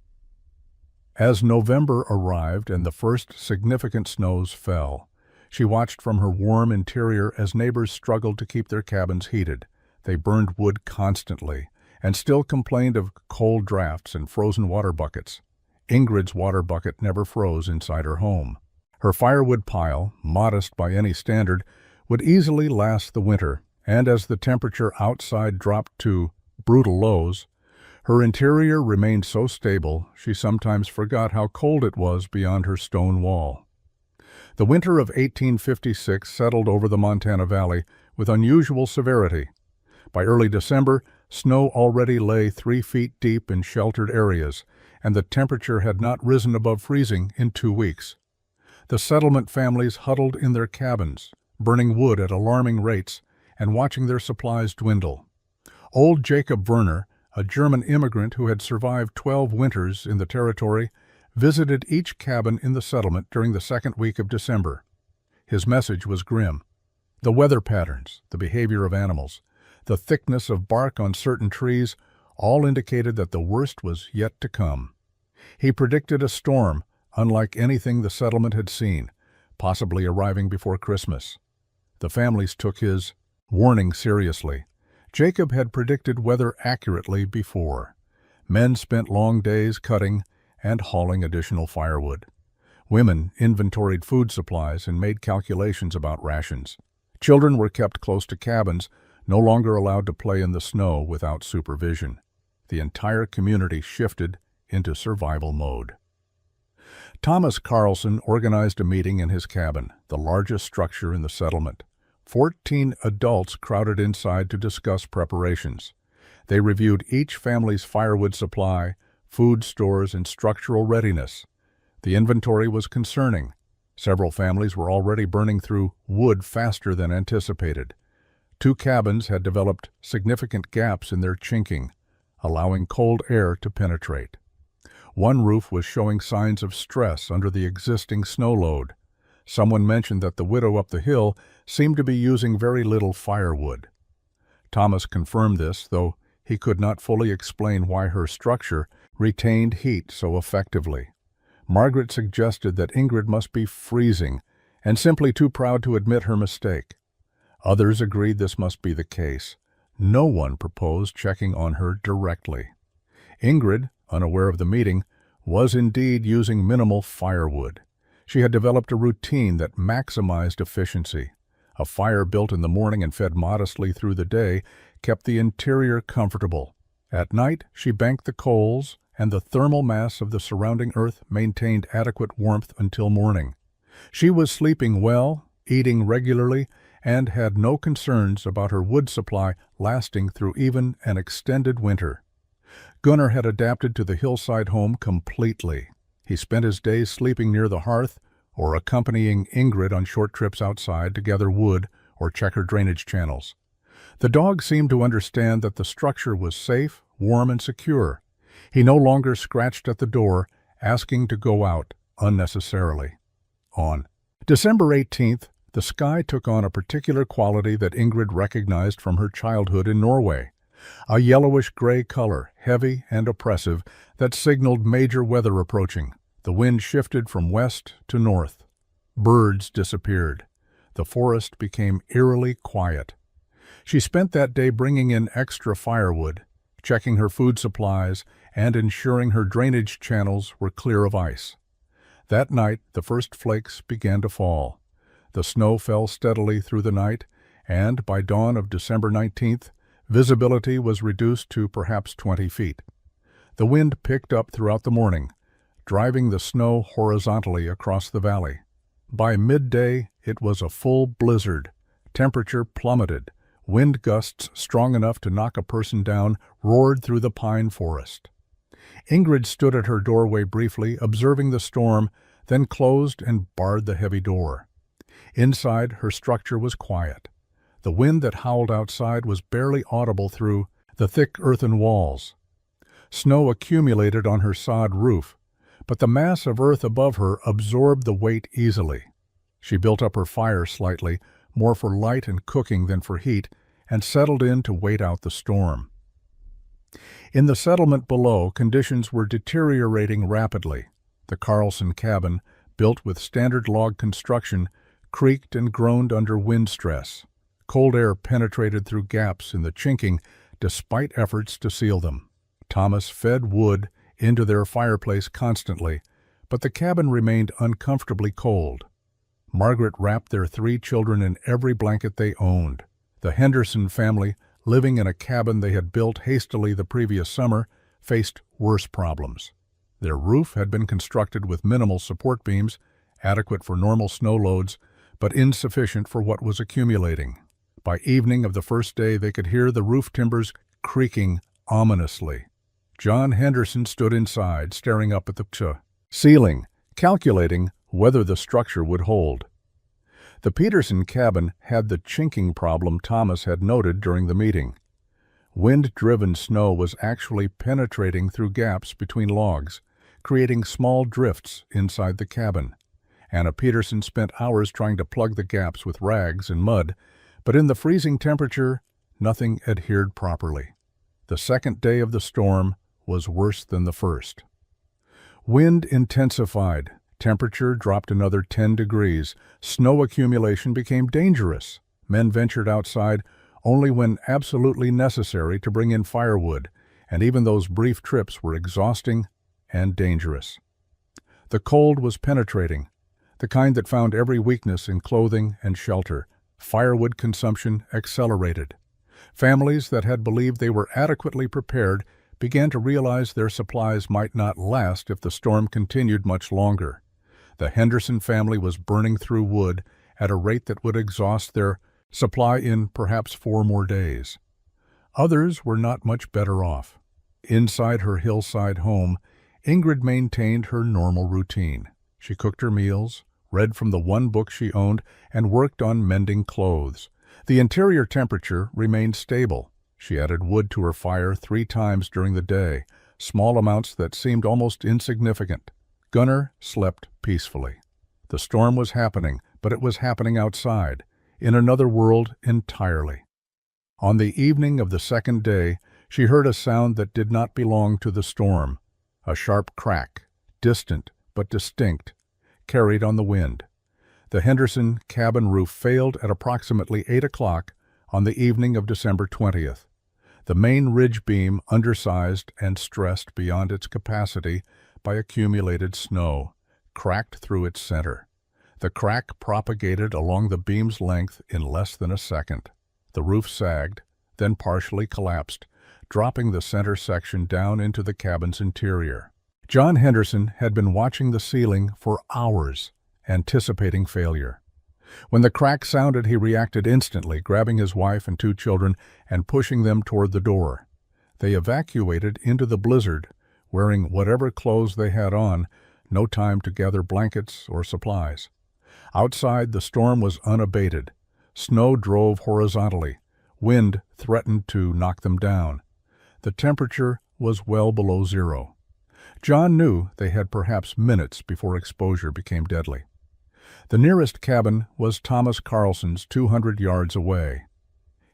As November arrived and the first significant snows fell, she watched from her warm interior as neighbors struggled to keep their cabins heated. They burned wood constantly and still complained of cold drafts and frozen water buckets. Ingrid's water bucket never froze inside her home. Her firewood pile, modest by any standard, would easily last the winter, and as the temperature outside dropped to brutal lows, her interior remained so stable she sometimes forgot how cold it was beyond her stone wall. The winter of 1856 settled over the Montana Valley with unusual severity. By early December, snow already lay 3 feet deep in sheltered areas, and the temperature had not risen above freezing in 2 weeks. The settlement families huddled in their cabins, burning wood at alarming rates and watching their supplies dwindle. Old Jacob Werner, a German immigrant who had survived 12 winters in the territory, visited each cabin in the settlement during the second week of December. His message was grim. The weather patterns, the behavior of animals, the thickness of bark on certain trees all indicated that the worst was yet to come. He predicted a storm unlike anything the settlement had seen, possibly arriving before Christmas. The families took his warning seriously. Jacob had predicted weather accurately before. Men spent long days cutting and hauling additional firewood. Women inventoried food supplies and made calculations about rations. Children were kept close to cabins, no longer allowed to play in the snow without supervision. The entire community shifted into survival mode. Thomas Carlson organized a meeting in his cabin, the largest structure in the settlement. 14 adults crowded inside to discuss preparations. They reviewed each family's firewood supply, food stores, and structural readiness. The inventory was concerning. Several families were already burning through wood faster than anticipated. 2 cabins had developed significant gaps in their chinking, allowing cold air to penetrate. One roof was showing signs of stress under the existing snow load. Someone mentioned that the widow up the hill seemed to be using very little firewood. Thomas confirmed this, though he could not fully explain why her structure retained heat so effectively. Margaret suggested that Ingrid must be freezing and simply too proud to admit her mistake. Others agreed this must be the case. No one proposed checking on her directly. Ingrid, unaware of the meeting, was indeed using minimal firewood. She had developed a routine that maximized efficiency. A fire built in the morning and fed modestly through the day kept the interior comfortable. At night, she banked the coals, and the thermal mass of the surrounding earth maintained adequate warmth until morning. She was sleeping well, eating regularly, and had no concerns about her wood supply lasting through even an extended winter. Gunnar had adapted to the hillside home completely. He spent his days sleeping near the hearth or accompanying Ingrid on short trips outside to gather wood or check her drainage channels. The dog seemed to understand that the structure was safe, warm, and secure. He no longer scratched at the door, asking to go out unnecessarily. On December 18th, the sky took on a particular quality that Ingrid recognized from her childhood in Norway. A yellowish-gray color, heavy and oppressive, that signaled major weather approaching. The wind shifted from west to north. Birds disappeared. The forest became eerily quiet. She spent that day bringing in extra firewood, checking her food supplies, and ensuring her drainage channels were clear of ice. That night, the first flakes began to fall. The snow fell steadily through the night, and by dawn of December 19th, visibility was reduced to perhaps 20 feet. The wind picked up throughout the morning, driving the snow horizontally across the valley. By midday, it was a full blizzard. Temperature plummeted. Wind gusts strong enough to knock a person down roared through the pine forest. Ingrid stood at her doorway briefly, observing the storm, then closed and barred the heavy door. Inside, her structure was quiet. The wind that howled outside was barely audible through the thick earthen walls. Snow accumulated on her sod roof, but the mass of earth above her absorbed the weight easily. She built up her fire slightly, more for light and cooking than for heat, and settled in to wait out the storm. In the settlement below, conditions were deteriorating rapidly. The Carlson cabin, built with standard log construction, creaked and groaned under wind stress. Cold air penetrated through gaps in the chinking despite efforts to seal them. Thomas fed wood into their fireplace constantly, but the cabin remained uncomfortably cold. Margaret wrapped their 3 children in every blanket they owned. The Henderson family, living in a cabin they had built hastily the previous summer, faced worse problems. Their roof had been constructed with minimal support beams, adequate for normal snow loads, but insufficient for what was accumulating. By evening of the first day, they could hear the roof timbers creaking ominously. John Henderson stood inside, staring up at the ceiling, calculating whether the structure would hold. The Peterson cabin had the chinking problem Thomas had noted during the meeting. Wind-driven snow was actually penetrating through gaps between logs, creating small drifts inside the cabin. Anna Peterson spent hours trying to plug the gaps with rags and mud, but in the freezing temperature, nothing adhered properly. The second day of the storm was worse than the first. Wind intensified. Temperature dropped another 10 degrees. Snow accumulation became dangerous. Men ventured outside only when absolutely necessary to bring in firewood, and even those brief trips were exhausting and dangerous. The cold was penetrating, the kind that found every weakness in clothing and shelter. Firewood consumption accelerated. Families that had believed they were adequately prepared began to realize their supplies might not last if the storm continued much longer. The Henderson family was burning through wood at a rate that would exhaust their supply in perhaps 4 more days. Others were not much better off. Inside her Hillside home, Ingrid maintained her normal routine. She cooked her meals, read from the one book she owned, and worked on mending clothes. The interior temperature remained stable. She added wood to her fire 3 times during the day, small amounts that seemed almost insignificant. Gunnar slept peacefully. The storm was happening, but it was happening outside, in another world entirely. On the evening of the second day, she heard a sound that did not belong to the storm. A sharp crack, distant but distinct, carried on the wind. The Henderson cabin roof failed at approximately 8 o'clock on the evening of December 20th. The main ridge beam, undersized and stressed beyond its capacity by accumulated snow, cracked through its center. The crack propagated along the beam's length in less than a second. The roof sagged, then partially collapsed, dropping the center section down into the cabin's interior. John Henderson had been watching the ceiling for hours, anticipating failure. When the crack sounded, he reacted instantly, grabbing his wife and 2 children and pushing them toward the door. They evacuated into the blizzard, wearing whatever clothes they had on, no time to gather blankets or supplies. Outside, the storm was unabated. Snow drove horizontally. Wind threatened to knock them down. The temperature was well below 0. John knew they had perhaps minutes before exposure became deadly. The nearest cabin was Thomas Carlson's 200 yards away.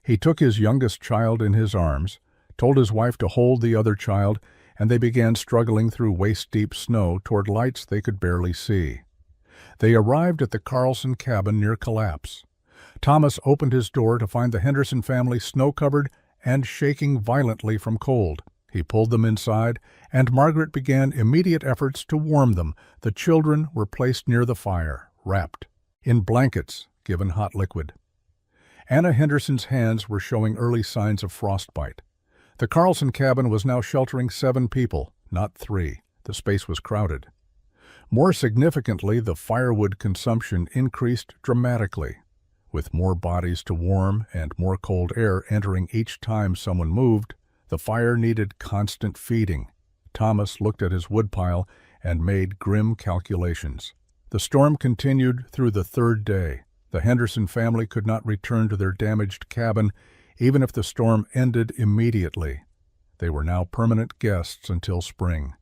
He took his youngest child in his arms, told his wife to hold the other child, and they began struggling through waist-deep snow toward lights they could barely see. They arrived at the Carlson cabin near collapse. Thomas opened his door to find the Henderson family snow-covered and shaking violently from cold. He pulled them inside, and Margaret began immediate efforts to warm them. The children were placed near the fire, wrapped in blankets, given hot liquid. Anna Henderson's hands were showing early signs of frostbite. The Carlson cabin was now sheltering 7 people, not 3. The space was crowded. More significantly, the firewood consumption increased dramatically. With more bodies to warm and more cold air entering each time someone moved, the fire needed constant feeding. Thomas looked at his woodpile and made grim calculations. The storm continued through the third day. The Henderson family could not return to their damaged cabin, even if the storm ended immediately. They were now permanent guests until spring.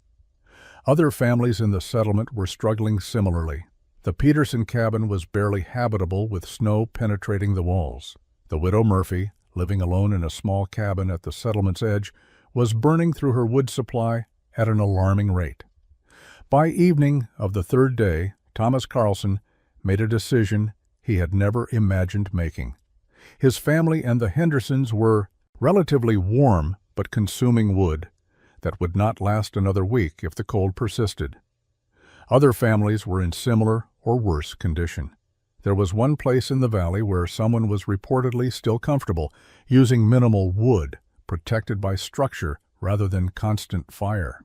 Other families in the settlement were struggling similarly. The Peterson cabin was barely habitable with snow penetrating the walls. The widow Murphy, living alone in a small cabin at the settlement's edge, was burning through her wood supply at an alarming rate. By evening of the third day, Thomas Carlson made a decision he had never imagined making. His family and the Hendersons were relatively warm but consuming wood that would not last another week if the cold persisted. Other families were in similar or worse condition. There was one place in the valley where someone was reportedly still comfortable, using minimal wood, protected by structure rather than constant fire.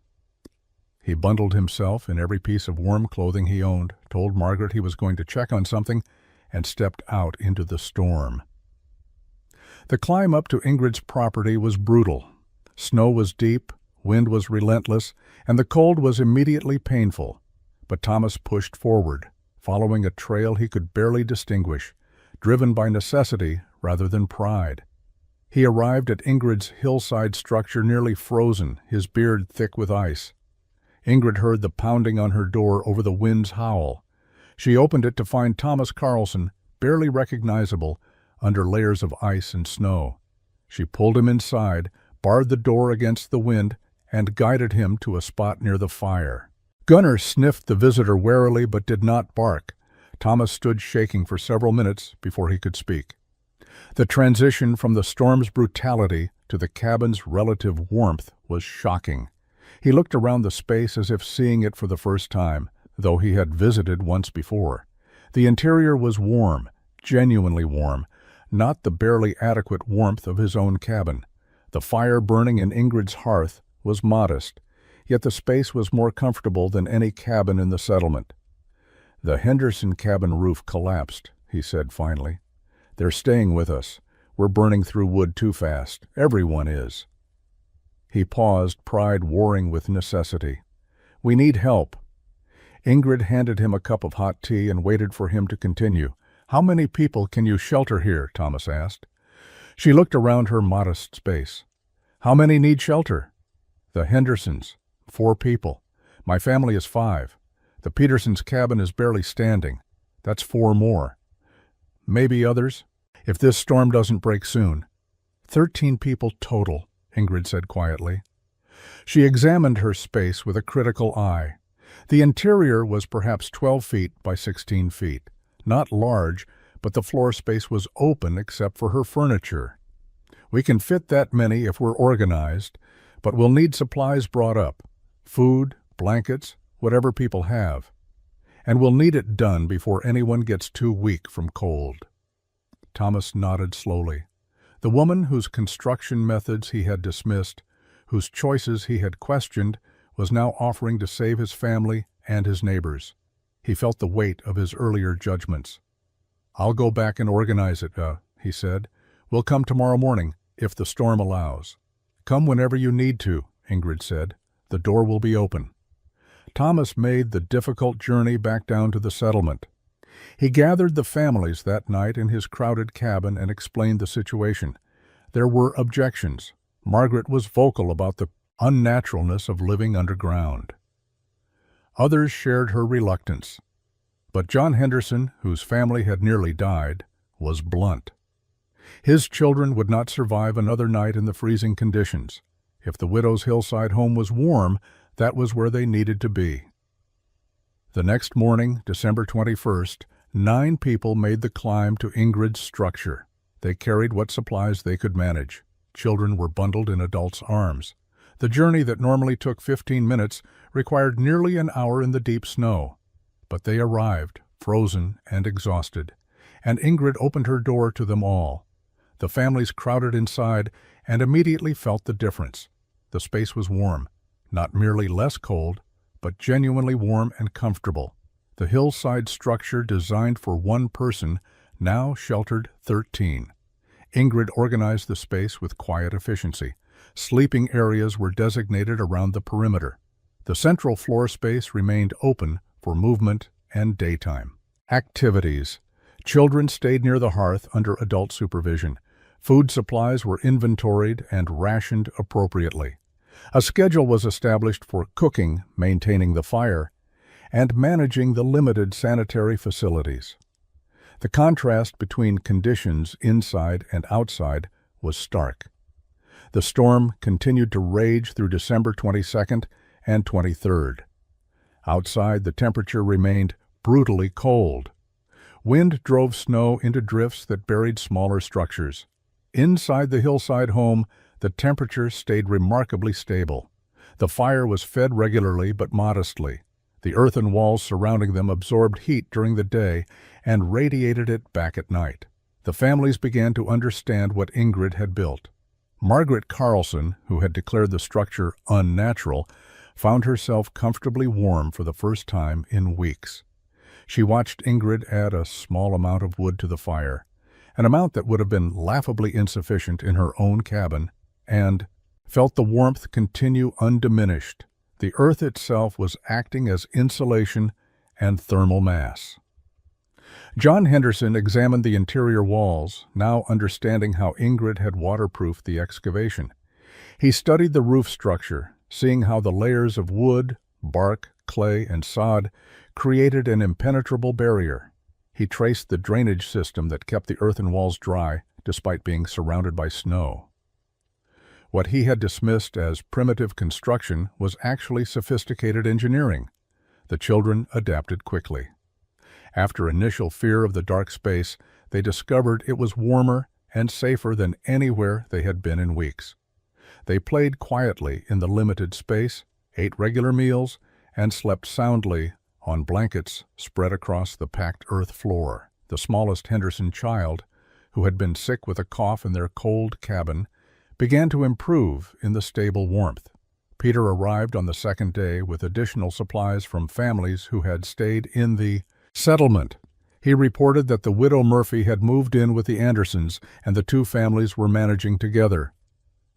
He bundled himself in every piece of warm clothing he owned, told Margaret he was going to check on something, and stepped out into the storm. The climb up to Ingrid's property was brutal. Snow was deep, wind was relentless, and the cold was immediately painful. But Thomas pushed forward, following a trail he could barely distinguish, driven by necessity rather than pride. He arrived at Ingrid's hillside structure nearly frozen, his beard thick with ice. Ingrid heard the pounding on her door over the wind's howl. She opened it to find Thomas Carlson, barely recognizable, under layers of ice and snow. She pulled him inside, barred the door against the wind, and guided him to a spot near the fire. Gunnar sniffed the visitor warily but did not bark. Thomas stood shaking for several minutes before he could speak. The transition from the storm's brutality to the cabin's relative warmth was shocking. He looked around the space as if seeing it for the first time, though he had visited once before. The interior was warm, genuinely warm, not the barely adequate warmth of his own cabin. The fire burning in Ingrid's hearth was modest, yet the space was more comfortable than any cabin in the settlement. "The Henderson cabin roof collapsed," he said finally. "They're staying with us. We're burning through wood too fast. Everyone is." He paused, pride warring with necessity. "We need help." Ingrid handed him a cup of hot tea and waited for him to continue. "How many people can you shelter here?" Thomas asked. She looked around her modest space. "How many need shelter?" "The Hendersons, 4 people. My family is 5. The Petersons' cabin is barely standing. That's 4 more. Maybe others, if this storm doesn't break soon." 13 people total, Ingrid said quietly. She examined her space with a critical eye. The interior was perhaps 12 feet by 16 feet. Not large, but the floor space was open except for her furniture. "We can fit that many if we're organized, but we'll need supplies brought up. Food, blankets, whatever people have. And we'll need it done before anyone gets too weak from cold." Thomas nodded slowly. The woman whose construction methods he had dismissed, whose choices he had questioned, was now offering to save his family and his neighbors. He felt the weight of his earlier judgments. "I'll go back and organize it," he said. "We'll come tomorrow morning, if the storm allows." "Come whenever you need to," Ingrid said. "The door will be open." Thomas made the difficult journey back down to the settlement. He gathered the families that night in his crowded cabin and explained the situation. There were objections. Margaret was vocal about the unnaturalness of living underground. Others shared her reluctance. But John Henderson, whose family had nearly died, was blunt. His children would not survive another night in the freezing conditions. If the widow's hillside home was warm, that was where they needed to be. The next morning, December 21st, 9 people made the climb to Ingrid's structure. They carried what supplies they could manage. Children were bundled in adults' arms. The journey that normally took 15 minutes required nearly an hour in the deep snow. But they arrived, frozen and exhausted, and Ingrid opened her door to them all. The families crowded inside and immediately felt the difference. The space was warm, not merely less cold, but genuinely warm and comfortable. The hillside structure designed for 1 person now sheltered 13. Ingrid organized the space with quiet efficiency. Sleeping areas were designated around the perimeter. The central floor space remained open for movement and daytime. Activities. Children stayed near the hearth under adult supervision. Food supplies were inventoried and rationed appropriately. A schedule was established for cooking, maintaining the fire, and managing the limited sanitary facilities. The contrast between conditions inside and outside was stark. The storm continued to rage through December 22nd and 23rd. Outside, the temperature remained brutally cold. Wind drove snow into drifts that buried smaller structures. Inside the Hillside home, the temperature stayed remarkably stable. The fire was fed regularly but modestly. The earthen walls surrounding them absorbed heat during the day and radiated it back at night. The families began to understand what Ingrid had built. Margaret Carlson, who had declared the structure unnatural, found herself comfortably warm for the first time in weeks. She watched Ingrid add a small amount of wood to the fire, an amount that would have been laughably insufficient in her own cabin, and felt the warmth continue undiminished. The earth itself was acting as insulation and thermal mass. John Henderson examined the interior walls, now understanding how Ingrid had waterproofed the excavation. He studied the roof structure, seeing how the layers of wood, bark, clay, and sod created an impenetrable barrier. He traced the drainage system that kept the earthen walls dry, despite being surrounded by snow. What he had dismissed as primitive construction was actually sophisticated engineering. The children adapted quickly. After initial fear of the dark space, they discovered it was warmer and safer than anywhere they had been in weeks. They played quietly in the limited space, ate regular meals, and slept soundly on blankets spread across the packed earth floor. The smallest Henderson child, who had been sick with a cough in their cold cabin, began to improve in the stable warmth. Peter arrived on the second day with additional supplies from families who had stayed in the settlement. He reported that the widow Murphy had moved in with the Andersons and the two families were managing together.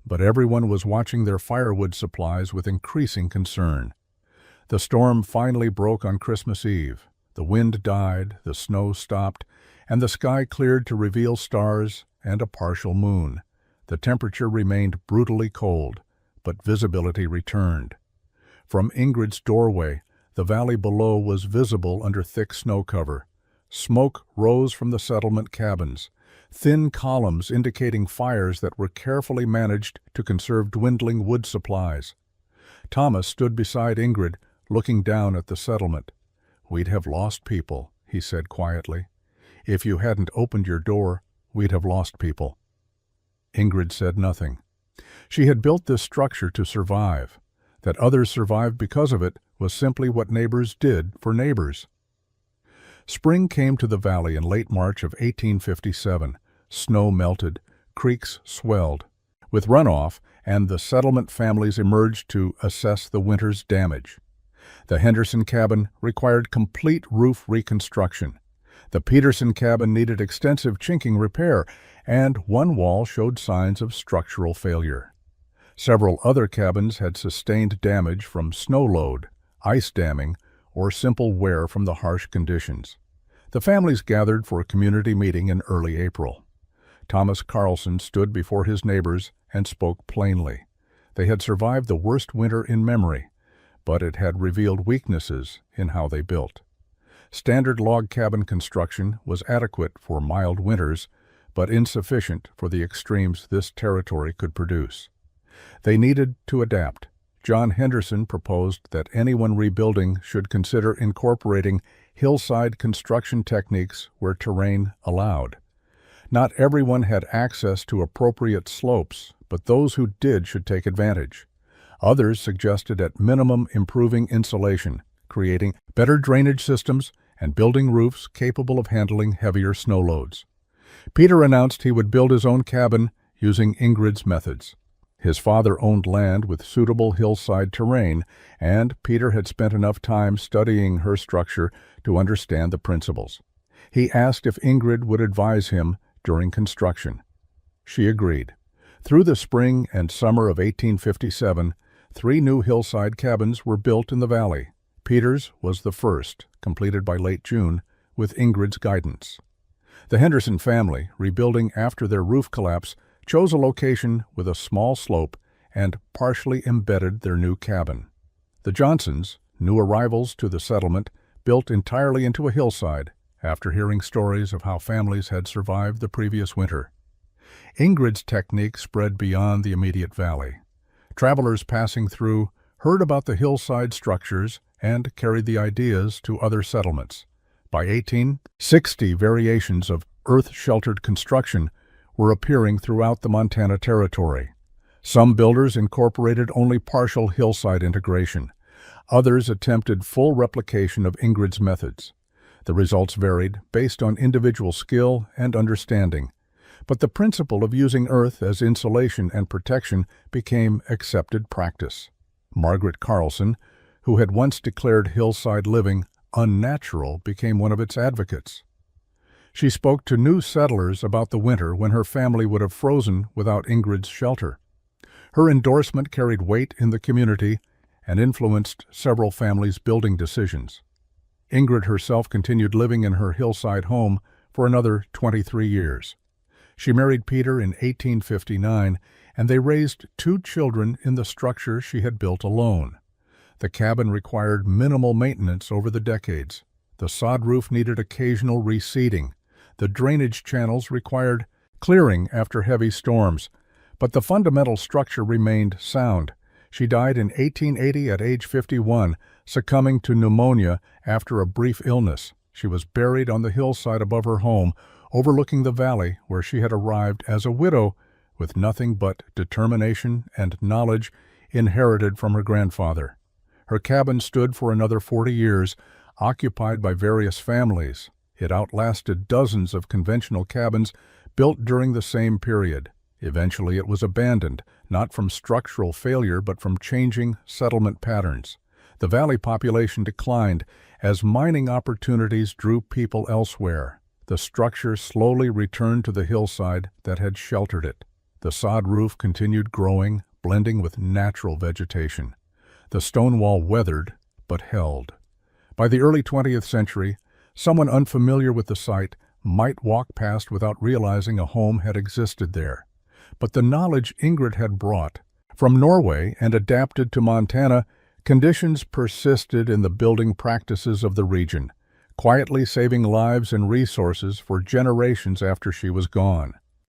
But everyone was watching their firewood supplies with increasing concern. The storm finally broke on Christmas Eve. The wind died, the snow stopped, and the sky cleared to reveal stars and a partial moon. The temperature remained brutally cold, but visibility returned. From Ingrid's doorway, the valley below was visible under thick snow cover. Smoke rose from the settlement cabins, thin columns indicating fires that were carefully managed to conserve dwindling wood supplies. Thomas stood beside Ingrid, looking down at the settlement. "We'd have lost people," he said quietly. "If you hadn't opened your door, we'd have lost people." Ingrid said nothing. She had built this structure to survive. That others survived because of it was simply what neighbors did for neighbors. Spring came to the valley in late March of 1857. Snow melted, creeks swelled. With runoff, and the settlement families emerged to assess the winter's damage. The Henderson cabin required complete roof reconstruction. The Peterson cabin needed extensive chinking repair, and one wall showed signs of structural failure. Several other cabins had sustained damage from snow load, ice damming, or simple wear from the harsh conditions. The families gathered for a community meeting in early April. Thomas Carlson stood before his neighbors and spoke plainly. They had survived the worst winter in memory, but it had revealed weaknesses in how they built. Standard log cabin construction was adequate for mild winters, but insufficient for the extremes this territory could produce. They needed to adapt. John Henderson proposed that anyone rebuilding should consider incorporating hillside construction techniques where terrain allowed. Not everyone had access to appropriate slopes, but those who did should take advantage. Others suggested at minimum improving insulation, creating better drainage systems, and building roofs capable of handling heavier snow loads. Peter announced he would build his own cabin using Ingrid's methods. His father owned land with suitable hillside terrain, and Peter had spent enough time studying her structure to understand the principles. He asked if Ingrid would advise him during construction. She agreed. Through the spring and summer of 1857, 3 new hillside cabins were built in the valley. Peter's was the first, completed by late June, with Ingrid's guidance. The Henderson family, rebuilding after their roof collapse, chose a location with a small slope and partially embedded their new cabin. The Johnsons, new arrivals to the settlement, built entirely into a hillside after hearing stories of how families had survived the previous winter. Ingrid's technique spread beyond the immediate valley. Travelers passing through heard about the hillside structures and carried the ideas to other settlements. By 1860, variations of earth-sheltered construction were appearing throughout the Montana Territory. Some builders incorporated only partial hillside integration. Others attempted full replication of Ingrid's methods. The results varied based on individual skill and understanding, but the principle of using earth as insulation and protection became accepted practice. Margaret Carlson, who had once declared hillside living unnatural, became one of its advocates. She spoke to new settlers about the winter when her family would have frozen without Ingrid's shelter. Her endorsement carried weight in the community and influenced several families' building decisions. Ingrid herself continued living in her hillside home for another 23 years. She married Peter in 1859, and they raised 2 children in the structure she had built alone. The cabin required minimal maintenance over the decades. The sod roof needed occasional reseeding. The drainage channels required clearing after heavy storms, but the fundamental structure remained sound. She died in 1880 at age 51, succumbing to pneumonia after a brief illness. She was buried on the hillside above her home, overlooking the valley where she had arrived as a widow with nothing but determination and knowledge inherited from her grandfather. Her cabin stood for another 40 years, occupied by various families. It outlasted dozens of conventional cabins built during the same period. Eventually it was abandoned, not from structural failure but from changing settlement patterns. The valley population declined as mining opportunities drew people elsewhere. The structure slowly returned to the hillside that had sheltered it. The sod roof continued growing, blending with natural vegetation. The stone wall weathered, but held. By the early 20th century, someone unfamiliar with the site might walk past without realizing a home had existed there. But the knowledge Ingrid had brought from Norway and adapted to Montana, conditions persisted in the building practices of the region, quietly saving lives and resources for generations after she was gone.